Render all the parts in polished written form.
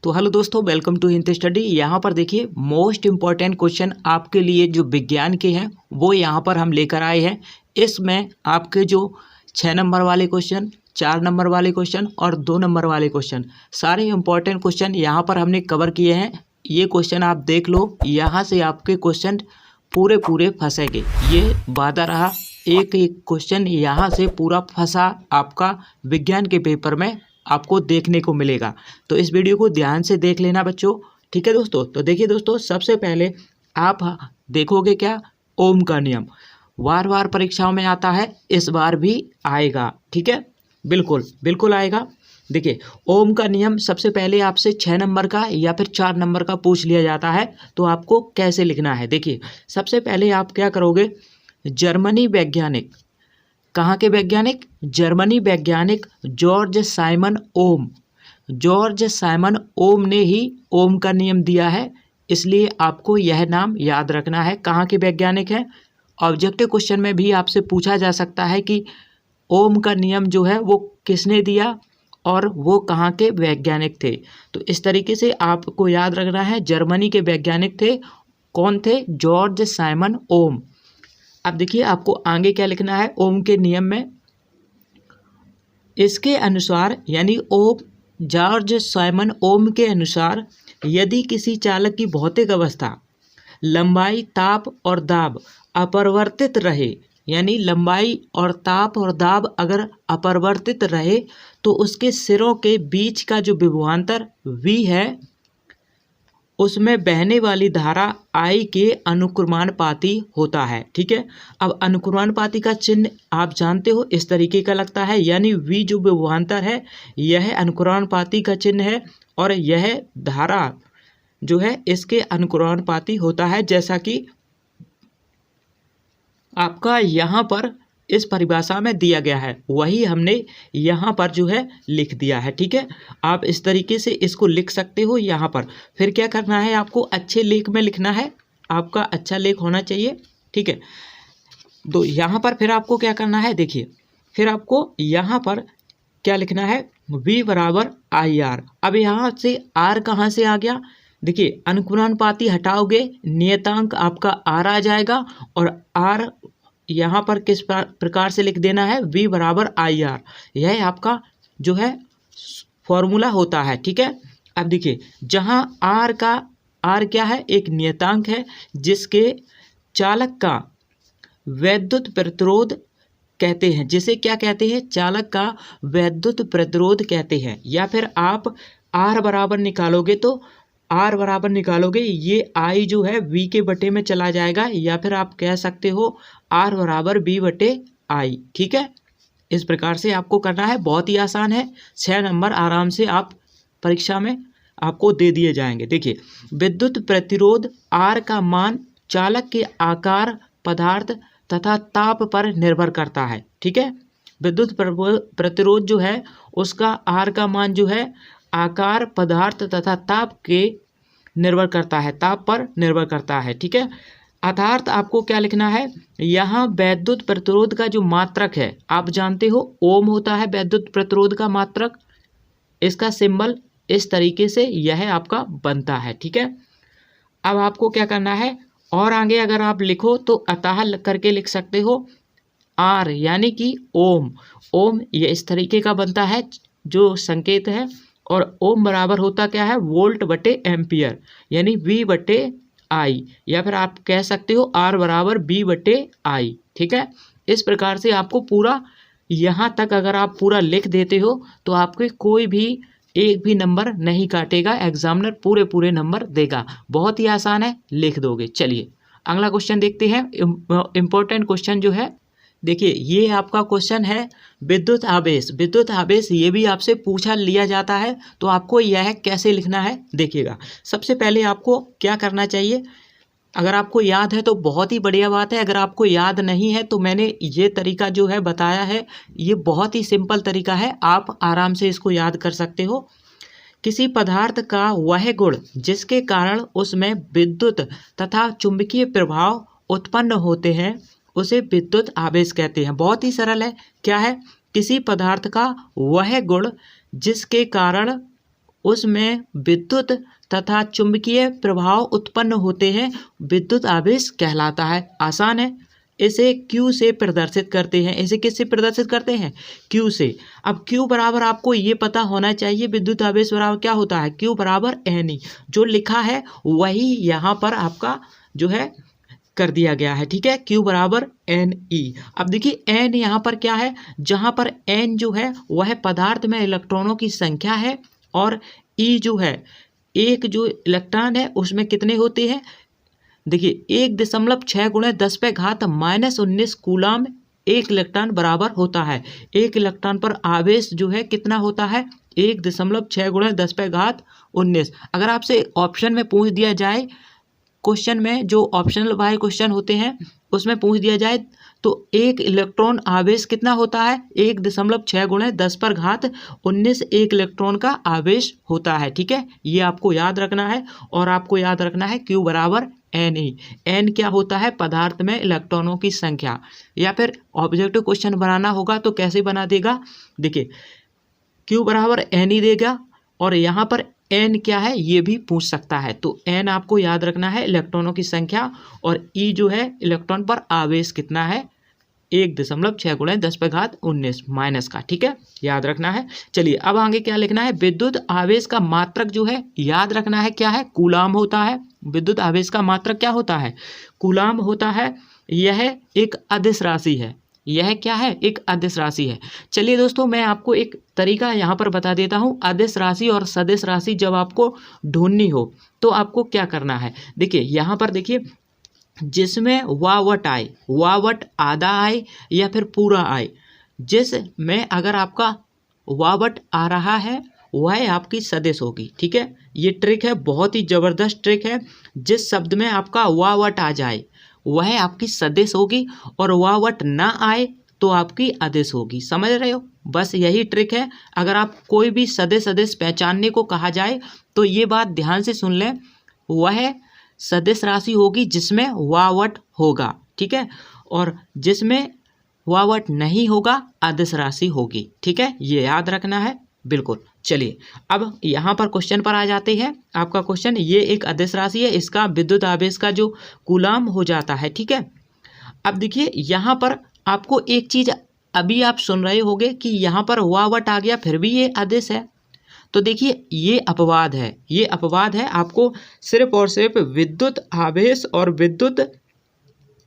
तो हेलो दोस्तों, welcome to Hindi study. यहाँ पर देखिए मोस्ट इम्पॉर्टेंट क्वेश्चन आपके लिए जो विज्ञान के हैं वो यहाँ पर हम लेकर आए हैं। इसमें आपके जो 6 नंबर वाले क्वेश्चन, 4 नंबर वाले क्वेश्चन और 2 नंबर वाले क्वेश्चन, सारे इम्पॉर्टेंट क्वेश्चन यहाँ पर हमने कवर किए हैं। ये क्वेश्चन आप देख लो, यहाँ से आपके क्वेश्चन पूरे फंसेंगे। ये वादा रहा, एक एक क्वेश्चन यहाँ से पूरा फंसा आपका विज्ञान के पेपर में आपको देखने को मिलेगा। तो इस वीडियो को ध्यान से देख लेना बच्चों, ठीक है दोस्तों। तो देखिए दोस्तों, सबसे पहले आप देखोगे क्या, ओम का नियम बार बार परीक्षाओं में आता है, इस बार भी आएगा, ठीक है, बिल्कुल आएगा। देखिए ओम का नियम सबसे पहले आपसे 6 नंबर का या फिर 4 नंबर का पूछ लिया जाता है, तो आपको कैसे लिखना है। देखिए सबसे पहले आप क्या करोगे, जर्मनी वैज्ञानिक, कहाँ के वैज्ञानिक, जर्मनी वैज्ञानिक जॉर्ज साइमन ओम ने ही ओम का नियम दिया है, इसलिए आपको यह नाम याद रखना है। कहाँ के वैज्ञानिक हैं, ऑब्जेक्टिव क्वेश्चन में भी आपसे पूछा जा सकता है कि ओम का नियम जो है वो किसने दिया और वो कहाँ के वैज्ञानिक थे। तो इस तरीके से आपको याद रखना है, जर्मनी के वैज्ञानिक थे, कौन थे, जॉर्ज साइमन ओम। अब देखिए आपको आगे क्या लिखना है, ओम के नियम में इसके अनुसार, यानी ओम, जॉर्ज साइमन ओम के अनुसार, यदि किसी चालक की भौतिक अवस्था लंबाई, ताप और दाब अपरिवर्तित रहे, यानी लंबाई और ताप और दाब अगर अपरिवर्तित रहे, तो उसके सिरों के बीच का जो विभवांतर V है उसमें बहने वाली धारा I के अनुक्रमानुपाती होता है, ठीक है। अब अनुक्रमानुपाती का चिन्ह आप जानते हो, इस तरीके का लगता है, यानी V जो विभवांतर है यह अनुक्रमानुपाती का चिन्ह है और यह धारा जो है इसके अनुक्रमानुपाती होता है, जैसा कि आपका यहाँ पर इस परिभाषा में दिया गया है, वही हमने यहाँ पर जो है लिख दिया है, ठीक है। आप इस तरीके से इसको लिख सकते हो यहाँ पर। फिर क्या करना है, आपको अच्छे लेख में लिखना है, आपका अच्छा लेख होना चाहिए, ठीक है। तो यहाँ पर फिर आपको क्या करना है, देखिए फिर आपको यहाँ पर क्या लिखना है, V बराबर IR। अब यहाँ से R कहाँ से आ गया, देखिए अनुक्रमानुपाती हटाओगे, नियतांक आपका R आ जाएगा और R यहाँ पर किस प्रकार से लिख देना है, V बराबर IR। यह आपका जो है फॉर्मूला होता है, ठीक है। अब देखिए जहाँ R क्या है, एक नियतांक है जिसके चालक का वैद्युत प्रतिरोध कहते हैं, जिसे क्या कहते हैं, चालक का वैद्युत प्रतिरोध कहते हैं। या फिर आप R बराबर निकालोगे तो ये I जो है V के बटे में चला जाएगा, या फिर आप कह सकते हो R बराबर V बटे I, ठीक है। इस प्रकार से आपको करना है, बहुत ही आसान है, 6 नंबर आराम से आप परीक्षा में आपको दे दिए जाएंगे। देखिए विद्युत प्रतिरोध R का मान चालक के आकार, पदार्थ तथा ताप पर निर्भर करता है, ठीक है। विद्युत प्रतिरोध जो है उसका R का मान जो है आकार, पदार्थ तथा ताप के निर्भर करता है, ताप पर निर्भर करता है, ठीक है। अर्थात आपको क्या लिखना है, यहाँ वैद्युत प्रतिरोध का जो मात्रक है, आप जानते हो ओम होता है वैद्युत प्रतिरोध का मात्रक, इसका सिंबल इस तरीके से यह आपका बनता है, ठीक है। अब आपको क्या करना है, और आगे अगर आप लिखो तो अतः करके लिख सकते हो, R यानी कि ओम ये इस तरीके का बनता है जो संकेत है, और ओम बराबर होता क्या है, वोल्ट बटे एम्पियर, यानी V बटे I, या फिर आप कह सकते हो R बराबर V बटे I, ठीक है। इस प्रकार से आपको पूरा यहाँ तक अगर आप पूरा लिख देते हो तो आपके कोई भी एक भी नंबर नहीं काटेगा, एग्जामिनर पूरे नंबर देगा। बहुत ही आसान है, लिख दोगे। चलिए अगला क्वेश्चन देखते हैं, इम्पोर्टेंट क्वेश्चन जो है, देखिए ये आपका क्वेश्चन है विद्युत आवेश ये भी आपसे पूछा लिया जाता है, तो आपको यह कैसे लिखना है देखिएगा। सबसे पहले आपको क्या करना चाहिए, अगर आपको याद है तो बहुत ही बढ़िया बात है, अगर आपको याद नहीं है तो मैंने ये तरीका जो है बताया है, ये बहुत ही सिंपल तरीका है, आप आराम से इसको याद कर सकते हो। किसी पदार्थ का वह गुण जिसके कारण उसमें विद्युत तथा चुंबकीय प्रभाव उत्पन्न होते हैं उसे विद्युत आवेश कहते हैं। बहुत ही सरल है, क्या है, किसी पदार्थ का वह गुण जिसके कारण उसमें विद्युत तथा चुंबकीय प्रभाव उत्पन्न होते हैं, विद्युत आवेश कहलाता है। आसान है। इसे Q से प्रदर्शित करते हैं। इसे किससे प्रदर्शित करते हैं? Q से। अब Q बराबर आपको ये पता होना चाहिए, विद्युत आवेश बराबर क्या होता है? Q बराबर NE। जो लिखा है वही यहाँ पर आपका जो है कर दिया गया है, ठीक है। Q बराबर NE। अब देखिए N यहाँ पर क्या है? जहाँ पर N जो है वह पदार्थ में इलेक्ट्रॉनों की संख्या है, और E जो है एक जो इलेक्ट्रॉन है उसमें कितने होते हैं? देखिए 1.6 गुणे 10 पे घात -19 कूलाम एक इलेक्ट्रॉन बराबर होता है। एक इलेक्ट्रॉन पर आवेश जो है कितना होता है? 1.6 गुणे 10 पे घात 19। अगर आपसे ऑप्शन में पूछ दिया जाए, क्वेश्चन में जो ऑप्शनल वाले क्वेश्चन होते हैं उसमें पूछ दिया जाए तो एक इलेक्ट्रॉन आवेश कितना होता है? 1.6 गुणे 10 पर घात 19 एक इलेक्ट्रॉन का आवेश होता है, ठीक है। ये आपको याद रखना है, और आपको याद रखना है Q बराबर NE। N क्या होता है? पदार्थ में इलेक्ट्रॉनों की संख्या। या फिर ऑब्जेक्टिव क्वेश्चन बनाना होगा तो कैसे बना देगा? देखिए Q बराबर NE देगा, और यहाँ पर N क्या है ये भी पूछ सकता है। तो N आपको याद रखना है इलेक्ट्रॉनों की संख्या, और E जो है इलेक्ट्रॉन पर आवेश कितना है? 1.6 गुणे 10 पे घात 19 माइनस का, ठीक है, याद रखना है। चलिए अब आगे क्या लिखना है? विद्युत आवेश का मात्रक जो है याद रखना है क्या है? कूलाम होता है। विद्युत आवेश का मात्रक क्या होता है? कूलाम होता है। यह एक अदिश राशि है। यह क्या है? एक अदिश राशि है। चलिए दोस्तों, मैं आपको एक तरीका यहाँ पर बता देता हूँ। अदिश राशि और सदिश राशि जब आपको ढूंढनी हो तो आपको क्या करना है? देखिए यहाँ पर देखिए, जिसमें वावट आए, वावट आधा आए या फिर पूरा आए, जिसमें अगर आपका वावट आ रहा है वह आपकी सदिश होगी, ठीक है। ये ट्रिक है, बहुत ही ज़बरदस्त ट्रिक है। जिस शब्द में आपका वावट आ जाए वह आपकी सदिश होगी, और वावट ना आए तो आपकी अदिश होगी। समझ रहे हो? बस यही ट्रिक है। अगर आप कोई भी सदिश अदिश पहचानने को कहा जाए तो ये बात ध्यान से सुन लें, वह सदिश राशि होगी जिसमें वावट होगा, ठीक है, और जिसमें वावट नहीं होगा अदिश राशि होगी, ठीक है। ये याद रखना है बिल्कुल। चलिए अब यहाँ पर क्वेश्चन पर आ जाते हैं। आपका क्वेश्चन, ये एक अदिश राशि है, इसका विद्युत आवेश का जो कूलाम हो जाता है, ठीक है। अब देखिए यहाँ पर आपको एक चीज अभी आप सुन रहे होंगे कि यहाँ पर वावट आ गया फिर भी ये अदिश है। तो देखिए ये अपवाद है, ये अपवाद है। आपको सिर्फ और सिर्फ विद्युत आवेश और विद्युत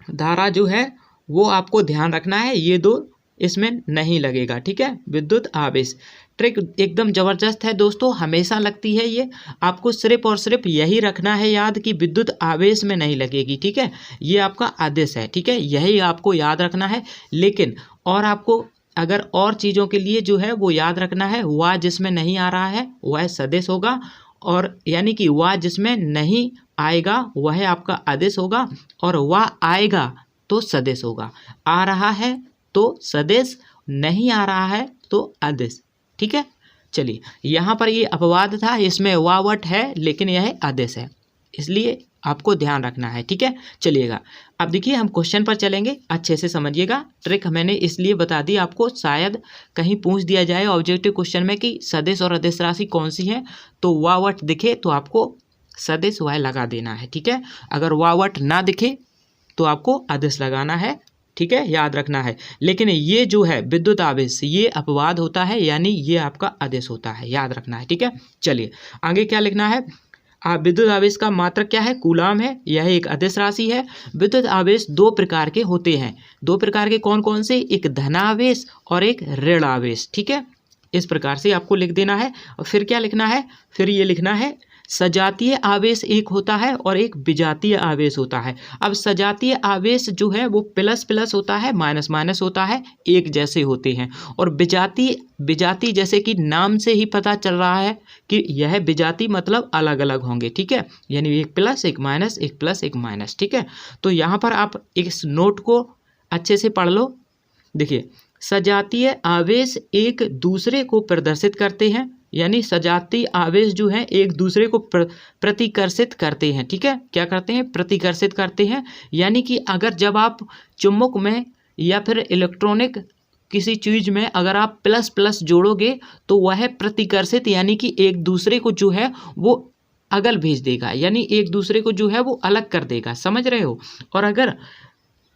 धारा जो है वो आपको ध्यान रखना है। ये दो इसमें नहीं लगेगा, ठीक है। विद्युत आवेश ट्रिक एकदम ज़बरदस्त है दोस्तों, हमेशा लगती है ये। आपको सिर्फ और सिर्फ यही रखना है याद कि विद्युत आवेश में नहीं लगेगी, ठीक है। ये आपका आदेश है, ठीक है, यही आपको याद रखना है। लेकिन और आपको अगर और चीज़ों के लिए जो है वो याद रखना है, वह जिसमें नहीं आ रहा है वह सदिश होगा, और यानी कि वह जिसमें नहीं आएगा वह आपका आदेश होगा, और वह आएगा तो सदिश होगा। आ रहा है तो सदिश, नहीं आ रहा है तो अदिश, ठीक है। चलिए यहाँ पर ये अपवाद था, इसमें वावट है लेकिन यह आदेश है, इसलिए आपको ध्यान रखना है, ठीक है। चलिएगा अब देखिए हम क्वेश्चन पर चलेंगे, अच्छे से समझिएगा। ट्रिक मैंने इसलिए बता दी आपको, शायद कहीं पूछ दिया जाए ऑब्जेक्टिव क्वेश्चन में कि सदिश और अदिश राशि कौन सी है, तो वावट दिखे तो आपको सदिश वह लगा देना है, ठीक है। अगर वावट ना दिखे तो आपको अदिश लगाना है, ठीक है, याद रखना है। लेकिन ये जो है विद्युत आवेश, ये अपवाद होता है, यानी ये आपका आदेश होता है, याद रखना है, ठीक है। चलिए आगे क्या लिखना है? विद्युत आवेश का मात्रक क्या है? कूलाम है। यह एक अदिश राशि है। विद्युत आवेश दो प्रकार के होते हैं। दो प्रकार के कौन कौन से? एक धनावेश और एक ऋण आवेश, ठीक है। इस प्रकार से आपको लिख देना है। और फिर क्या लिखना है? फिर ये लिखना है सजातीय आवेश एक होता है और एक विजातीय आवेश होता है। अब सजातीय आवेश जो है वो प्लस प्लस होता है, माइनस माइनस होता है, एक जैसे होते हैं। और विजाती जैसे कि नाम से ही पता चल रहा है कि यह विजाती मतलब अलग अलग होंगे, ठीक है, यानी एक प्लस एक माइनस, एक प्लस एक माइनस, ठीक है। तो यहाँ पर आप इस नोट को अच्छे से पढ़ लो। देखिए सजातीय आवेश एक दूसरे को प्रदर्शित करते हैं, यानी सजातीय आवेश जो है एक दूसरे को प्रतिकर्षित करते हैं, ठीक है। क्या करते हैं? प्रतिकर्षित करते हैं। यानी कि अगर जब आप चुंबक में या फिर इलेक्ट्रॉनिक किसी चीज़ में अगर आप प्लस प्लस जोड़ोगे तो वह प्रतिकर्षित यानी कि एक दूसरे को जो है वो अगल भेज देगा, यानी एक दूसरे को जो है वो अलग कर देगा, समझ रहे हो। और अगर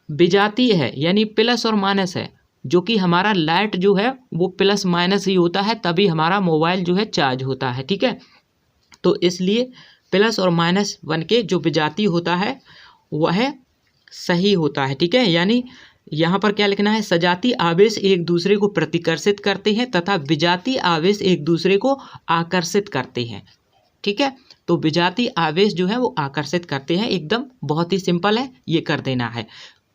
विजातीय है यानी प्लस और माइनस है, जो कि हमारा लाइट जो है वो प्लस माइनस ही होता है, तभी हमारा मोबाइल जो है चार्ज होता है, ठीक है। तो इसलिए प्लस और माइनस बन के जो विजातीय होता है वह सही होता है, ठीक है। यानी यहाँ पर क्या लिखना है, सजातीय आवेश एक दूसरे को प्रतिकर्षित करते हैं तथा विजातीय आवेश एक दूसरे को आकर्षित करते हैं, ठीक है। तो विजातीय आवेश जो है वो आकर्षित करते हैं, एकदम बहुत ही सिंपल है, ये कर देना है।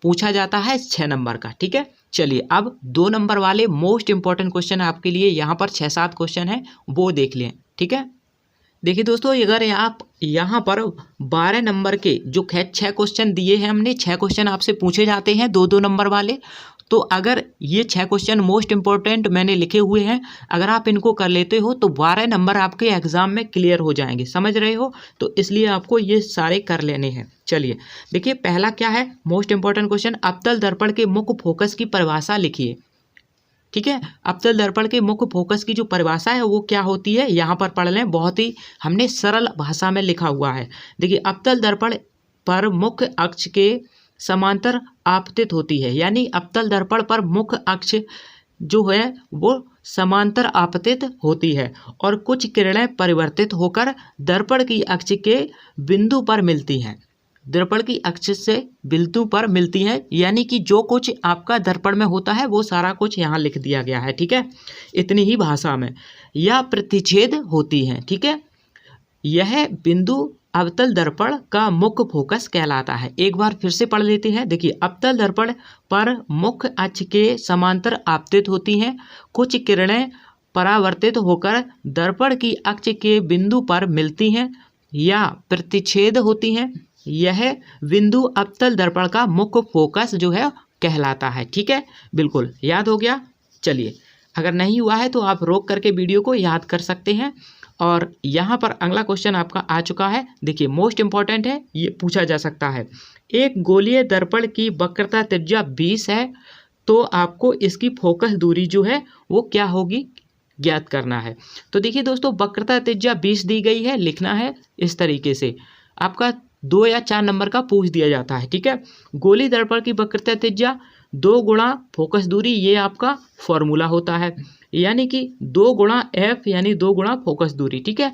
पूछा जाता है 6 नंबर का, ठीक है। चलिए अब 2 नंबर वाले मोस्ट इंपॉर्टेंट क्वेश्चन आपके लिए यहाँ पर 6-7 क्वेश्चन है, वो देख लें, ठीक है। देखिए दोस्तों, अगर आप यहाँ पर 12 नंबर के जो 6 क्वेश्चन दिए हैं हमने, 6 क्वेश्चन आपसे पूछे जाते हैं 2-2 नंबर वाले। तो अगर ये 6 क्वेश्चन मोस्ट इंपॉर्टेंट मैंने लिखे हुए हैं, अगर आप इनको कर लेते हो तो 12 नंबर आपके एग्जाम में क्लियर हो जाएंगे, समझ रहे हो। तो इसलिए आपको ये सारे कर लेने हैं। चलिए देखिए, पहला क्या है मोस्ट इंपॉर्टेंट क्वेश्चन, अवतल दर्पण के मुख्य फोकस की परिभाषा लिखिए, ठीक है। अवतल दर्पण के मुख्य फोकस की जो परिभाषा है वो क्या होती है, यहाँ पर पढ़ लें, बहुत ही हमने सरल भाषा में लिखा हुआ है। देखिए, अवतल दर्पण पर मुख्य अक्ष के समांतर आपतित होती है, यानी अवतल दर्पण पर मुख्य अक्ष जो है वो समांतर आपतित होती है और कुछ किरणें परिवर्तित होकर दर्पण की अक्ष के बिंदु पर मिलती हैं, दर्पण की अक्ष से बिंदु पर मिलती है, यानी कि जो कुछ आपका दर्पण में होता है वो सारा कुछ यहाँ लिख दिया गया है, ठीक है, इतनी ही भाषा में। यह प्रतिच्छेद होती है, ठीक है। यह बिंदु अवतल दर्पण का मुख्य फोकस कहलाता है। एक बार फिर से पढ़ लेते हैं। देखिए, अवतल दर्पण पर मुख्य अक्ष के समांतर आपतित होती हैं, कुछ किरणें परावर्तित होकर दर्पण की अक्ष के बिंदु पर मिलती हैं या प्रतिच्छेद होती हैं। यह बिंदु अवतल दर्पण का मुख्य फोकस जो है कहलाता है, ठीक है। बिल्कुल याद हो गया। चलिए, अगर नहीं हुआ है तो आप रोक करके वीडियो को याद कर सकते हैं। और यहाँ पर अगला क्वेश्चन आपका आ चुका है। देखिए, मोस्ट इंपॉर्टेंट है, ये पूछा जा सकता है। एक गोलीय दर्पण की वक्रता त्रिज्या 20 है, तो आपको इसकी फोकस दूरी जो है वो क्या होगी ज्ञात करना है। तो देखिए दोस्तों, वक्रता त्रिज्या 20 दी गई है, लिखना है इस तरीके से। आपका 2 या 4 नंबर का पूछ दिया जाता है, ठीक है। गोली दर्पण की वक्रता त्रिज्या 2 गुणा फोकस दूरी, ये आपका फॉर्मूला होता है, यानी कि 2 गुणा एफ यानी 2 गुणा फोकस दूरी, ठीक है।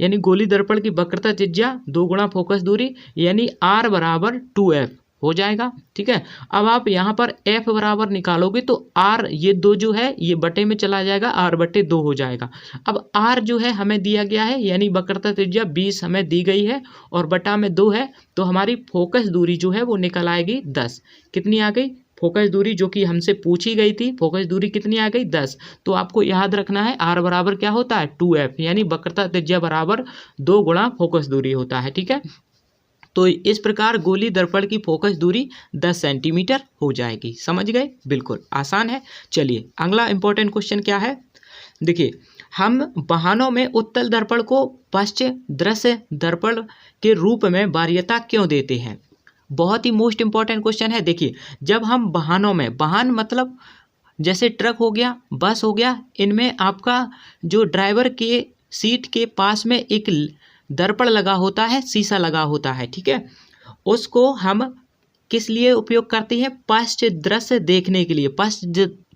यानी गोली दर्पण की वक्रता त्रिज्या 2 गुणा फोकस दूरी यानी r बराबर 2f हो जाएगा, ठीक है। अब आप यहाँ पर f बराबर निकालोगे तो r ये 2 जो है ये बटे में चला जाएगा, r/2 हो जाएगा। अब r जो है हमें दिया गया है, यानी वक्रता त्रिज्या 20 हमें दी गई है और बटा में 2 है, तो हमारी फोकस दूरी जो है वो निकल आएगी 10। कितनी आ गई फोकस दूरी, जो कि हमसे पूछी गई थी, फोकस दूरी कितनी आ गई 10। तो आपको याद रखना है r बराबर क्या होता है 2f, यानी वक्रता त्रिज्या बराबर 2 गुणा फोकस दूरी होता है, ठीक है। तो इस प्रकार गोली दर्पण की फोकस दूरी 10 सेंटीमीटर हो जाएगी, समझ गए, बिल्कुल आसान है। चलिए अगला इंपॉर्टेंट क्वेश्चन क्या है। देखिए, हम वाहनों में उत्तल दर्पण को पश्च दृश्य दर्पण के रूप में वरीयता क्यों देते हैं, बहुत ही मोस्ट इंपॉर्टेंट क्वेश्चन है। देखिए, जब हम वाहनों में, वाहन मतलब जैसे ट्रक हो गया, बस हो गया, इनमें आपका जो ड्राइवर के सीट के पास में एक दर्पण लगा होता है, शीशा लगा होता है, ठीक है। उसको हम किस लिए उपयोग करते हैं, पश्च दृश्य देखने के लिए।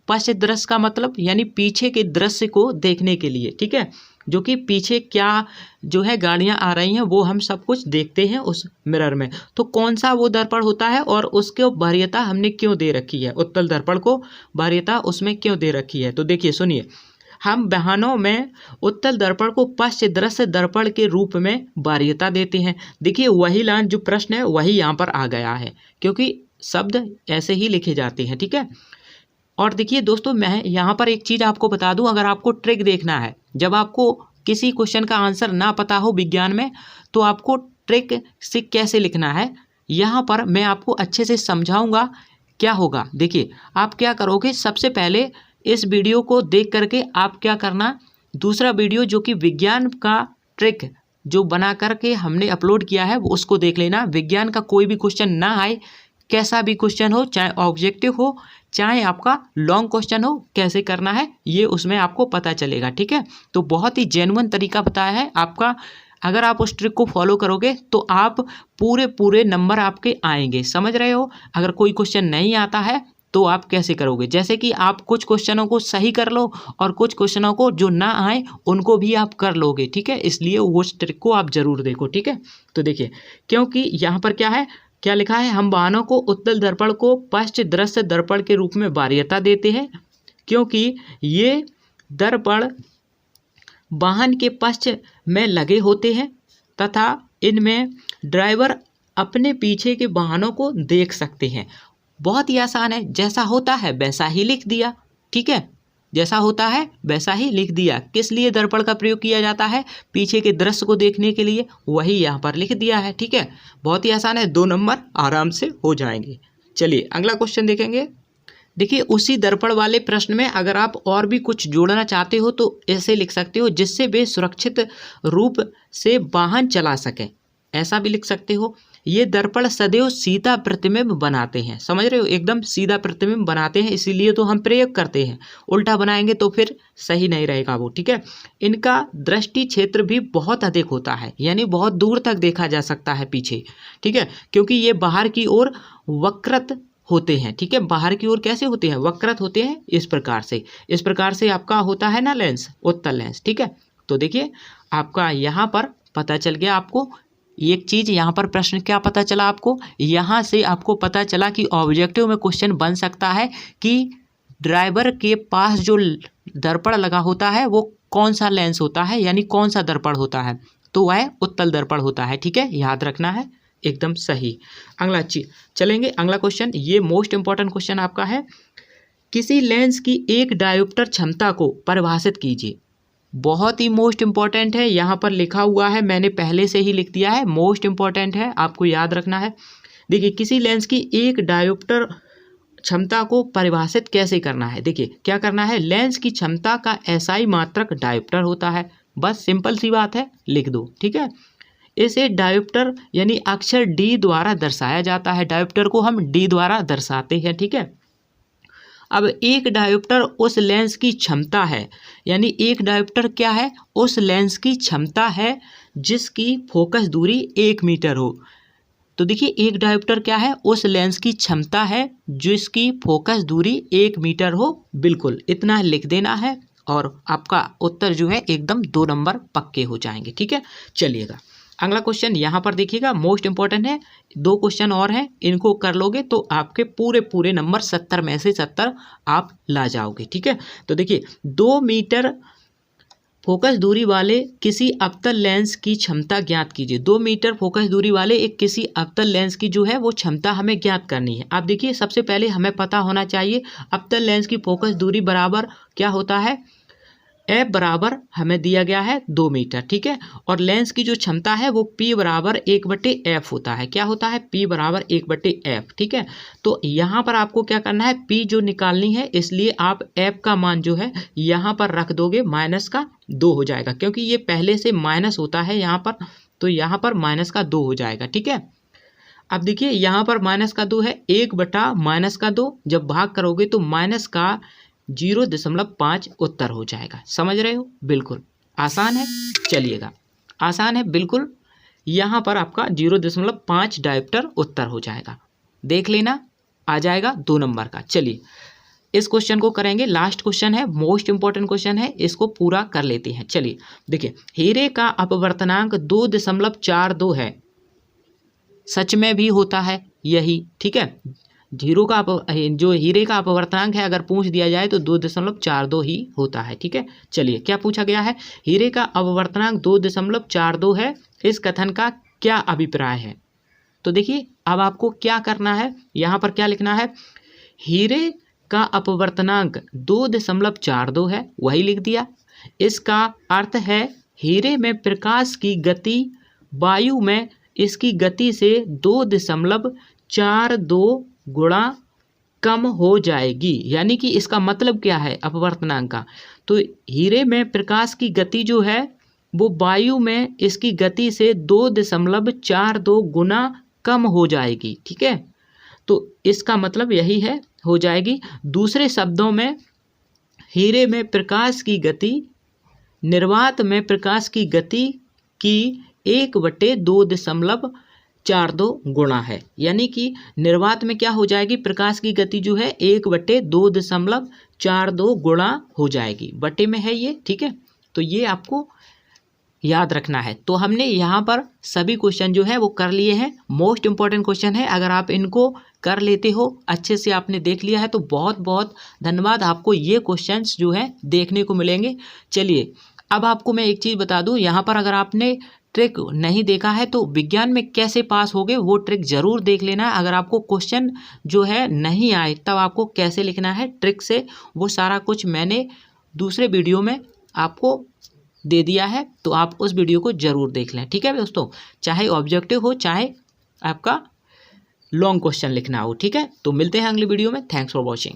पश्च दृश्य का मतलब यानी पीछे के दृश्य को देखने के लिए, ठीक है, जो कि पीछे क्या जो है गाड़ियां आ रही हैं वो हम सब कुछ देखते हैं उस मिरर में। तो कौन सा वो दर्पण होता है और उसको वरीयता हमने क्यों दे रखी है, उत्तल दर्पण को वरीयता उसमें क्यों दे रखी है। तो देखिए सुनिए, हम वाहनों में उत्तल दर्पण को पश्च दृश्य दर्पण के रूप में वरीयता देते हैं। देखिए, वही लाइन जो प्रश्न है वही यहाँ पर आ गया है, क्योंकि शब्द ऐसे ही लिखे जाते हैं, ठीक है। और देखिए दोस्तों, मैं यहाँ पर एक चीज़ आपको बता दूं, अगर आपको ट्रिक देखना है, जब आपको किसी क्वेश्चन का आंसर ना पता हो विज्ञान में, तो आपको ट्रिक से कैसे लिखना है यहाँ पर मैं आपको अच्छे से समझाऊंगा। क्या होगा, देखिए आप क्या करोगे, सबसे पहले इस वीडियो को देख करके आप क्या करना, दूसरा वीडियो जो कि विज्ञान का ट्रिक जो बना करके हमने अपलोड किया है वो उसको देख लेना। विज्ञान का कोई भी क्वेश्चन ना आए, कैसा भी क्वेश्चन हो, चाहे ऑब्जेक्टिव हो चाहे आपका लॉन्ग क्वेश्चन हो, कैसे करना है ये उसमें आपको पता चलेगा, ठीक है। तो बहुत ही जेन्युइन तरीका बताया है आपका, अगर आप उस ट्रिक को फॉलो करोगे तो आप पूरे नंबर आपके आएंगे, समझ रहे हो। अगर कोई क्वेश्चन नहीं आता है तो आप कैसे करोगे, जैसे कि आप कुछ क्वेश्चनों को सही कर लो और कुछ क्वेश्चनों को जो ना आए उनको भी आप कर लोगे, ठीक है। इसलिए उस ट्रिक को आप जरूर देखो, ठीक है। तो देखिए, क्योंकि यहाँ पर क्या है, क्या लिखा है, हम वाहनों को उत्तल दर्पण को पश्च दृश्य दर्पण के रूप में वरीयता देते हैं, क्योंकि ये दर्पण वाहन के पश्च में लगे होते हैं तथा इनमें ड्राइवर अपने पीछे के वाहनों को देख सकते हैं। बहुत ही आसान है, जैसा होता है वैसा ही लिख दिया, ठीक है। जैसा होता है वैसा ही लिख दिया। किस लिए दर्पण का प्रयोग किया जाता है, पीछे के दृश्य को देखने के लिए, वही यहाँ पर लिख दिया है, ठीक है। बहुत ही आसान है, 2 नंबर आराम से हो जाएंगे। चलिए अगला क्वेश्चन देखेंगे। देखिए, उसी दर्पण वाले प्रश्न में अगर आप और भी कुछ जोड़ना चाहते हो तो ऐसे लिख सकते हो, जिससे वे सुरक्षित रूप से वाहन चला सकें, ऐसा भी लिख सकते हो। ये दर्पण सदैव सीधा प्रतिबिंब बनाते हैं, समझ रहे हो, एकदम सीधा प्रतिबिंब बनाते हैं, इसीलिए तो हम प्रयोग करते हैं। उल्टा बनाएंगे तो फिर सही नहीं रहेगा वो, ठीक है। इनका दृष्टि क्षेत्र भी बहुत अधिक होता है, यानी बहुत दूर तक देखा जा सकता है पीछे, ठीक है, क्योंकि ये बाहर की ओर वक्रत होते हैं, ठीक है। बाहर की ओर कैसे होते हैं, वक्रत होते हैं, इस प्रकार से आपका होता है ना लेंस, उत्तल लेंस, ठीक है। तो देखिए आपका यहाँ पर पता चल गया आपको एक चीज, यहाँ पर प्रश्न क्या पता चला आपको, यहाँ से आपको पता चला कि ऑब्जेक्टिव में क्वेश्चन बन सकता है कि ड्राइवर के पास जो दर्पण लगा होता है वो कौन सा लेंस होता है, यानी कौन सा दर्पण होता है, तो वह उत्तल दर्पण होता है, ठीक है, याद रखना है, एकदम सही। अगला चलेंगे, अगला क्वेश्चन, ये मोस्ट इंपॉर्टेंट क्वेश्चन आपका है। किसी लेंस की एक डायोप्टर क्षमता को परिभाषित कीजिए। बहुत ही मोस्ट इंपॉर्टेंट है, यहाँ पर लिखा हुआ है, मैंने पहले से ही लिख दिया है, मोस्ट इंपॉर्टेंट है, आपको याद रखना है। देखिए, किसी लेंस की एक डायोप्टर क्षमता को परिभाषित कैसे करना है, देखिए क्या करना है, लेंस की क्षमता का SI मात्रक डायोप्टर होता है, बस सिंपल सी बात है, लिख दो, ठीक है। इसे डायोप्टर यानी अक्षर D द्वारा दर्शाया जाता है, डायोप्टर को हम D द्वारा दर्शाते हैं, ठीक है। अब एक डायोप्टर उस लेंस की क्षमता है, यानी एक डायोप्टर क्या है, उस लेंस की क्षमता है जिसकी फोकस दूरी 1 मीटर हो। तो देखिए, एक डायोप्टर क्या है, उस लेंस की क्षमता है जिसकी फोकस दूरी 1 मीटर हो, बिल्कुल इतना लिख देना है और आपका उत्तर जो है एकदम 2 नंबर पक्के हो जाएंगे, ठीक है। चलिएगा अगला क्वेश्चन यहाँ पर देखिएगा, मोस्ट इंपॉर्टेंट है, 2 क्वेश्चन और हैं, इनको कर लोगे तो आपके पूरे नंबर 70 में से 70 आप ला जाओगे, ठीक है। तो देखिए, 2 मीटर फोकस दूरी वाले किसी अवतल लेंस की क्षमता ज्ञात कीजिए। 2 मीटर फोकस दूरी वाले एक किसी अवतल लेंस की जो है वो क्षमता हमें ज्ञात करनी है। आप देखिए, सबसे पहले हमें पता होना चाहिए अवतल लेंस की फोकस दूरी बराबर क्या होता है, F बराबर हमें दिया गया है 2 मीटर, ठीक है। और लेंस की जो क्षमता है वो P बराबर 1/F होता है, क्या होता है, P बराबर 1/F, ठीक है। तो यहाँ पर आपको क्या करना है, P जो निकालनी है, इसलिए आप F का मान जो है यहाँ पर रख दोगे, -2 हो जाएगा, क्योंकि ये पहले से माइनस होता है यहाँ पर, तो यहाँ पर -2 हो जाएगा, ठीक है। अब देखिए, यहाँ पर -2 है, 1/-2, जब भाग करोगे तो -0.5 उत्तर हो जाएगा, समझ रहे हो, बिल्कुल आसान है। चलिएगा, आसान है बिल्कुल, यहाँ पर आपका 0.5 डायोप्टर उत्तर हो जाएगा, देख लेना, आ जाएगा 2 नंबर का। चलिए इस क्वेश्चन को करेंगे, लास्ट क्वेश्चन है, मोस्ट इंपॉर्टेंट क्वेश्चन है, इसको पूरा कर लेते हैं। चलिए देखिए, हीरे का अपवर्तनांक 2.42 है, सच में भी होता है यही, ठीक है। जो हीरे का अपवर्तनांक है अगर पूछ दिया जाए तो 2.42 ही होता है, ठीक है। चलिए क्या पूछा गया है, हीरे का अपवर्तनांक 2.42 है, इस कथन का क्या अभिप्राय है। तो देखिए, अब आपको क्या करना है, यहाँ पर क्या लिखना है, हीरे का अपवर्तनांक 2.42 है, वही लिख दिया। इसका अर्थ है हीरे में प्रकाश की गति वायु में इसकी गति से 2.42 गुणा कम हो जाएगी, यानी कि इसका मतलब क्या है अपवर्तनांक का, तो हीरे में प्रकाश की गति जो है वो वायु में इसकी गति से 2.42 गुना कम हो जाएगी, ठीक है। तो इसका मतलब यही है, हो जाएगी। दूसरे शब्दों में हीरे में प्रकाश की गति निर्वात में प्रकाश की गति की 1/2.42 गुणा है। यानी कि निर्वात में क्या हो जाएगी, प्रकाश की गति जो है 1/2.42 गुणा हो जाएगी। बटे में है ये, ठीक है। तो ये आपको याद रखना है। तो हमने यहाँ पर सभी क्वेश्चन जो है वो कर लिए हैं। मोस्ट इंपॉर्टेंट क्वेश्चन है, अगर आप इनको कर लेते हो, अच्छे से आपने देख लिया है तो बहुत बहुत धन्यवाद। आपको ये क्वेश्चंस जो है देखने को मिलेंगे। चलिए अब आपको मैं एक चीज़ बता दूं, यहाँ पर अगर आपने ट्रिक नहीं देखा है तो विज्ञान में कैसे पास होगे वो ट्रिक ज़रूर देख लेना। अगर आपको क्वेश्चन जो है नहीं आए तब आपको कैसे लिखना है ट्रिक से, वो सारा कुछ मैंने दूसरे वीडियो में आपको दे दिया है, तो आप उस वीडियो को ज़रूर देख लें। ठीक है दोस्तों, चाहे ऑब्जेक्टिव हो चाहे आपका लॉन्ग क्वेश्चन लिखना हो। ठीक है, तो मिलते हैं अगले वीडियो में। Thanks for watching.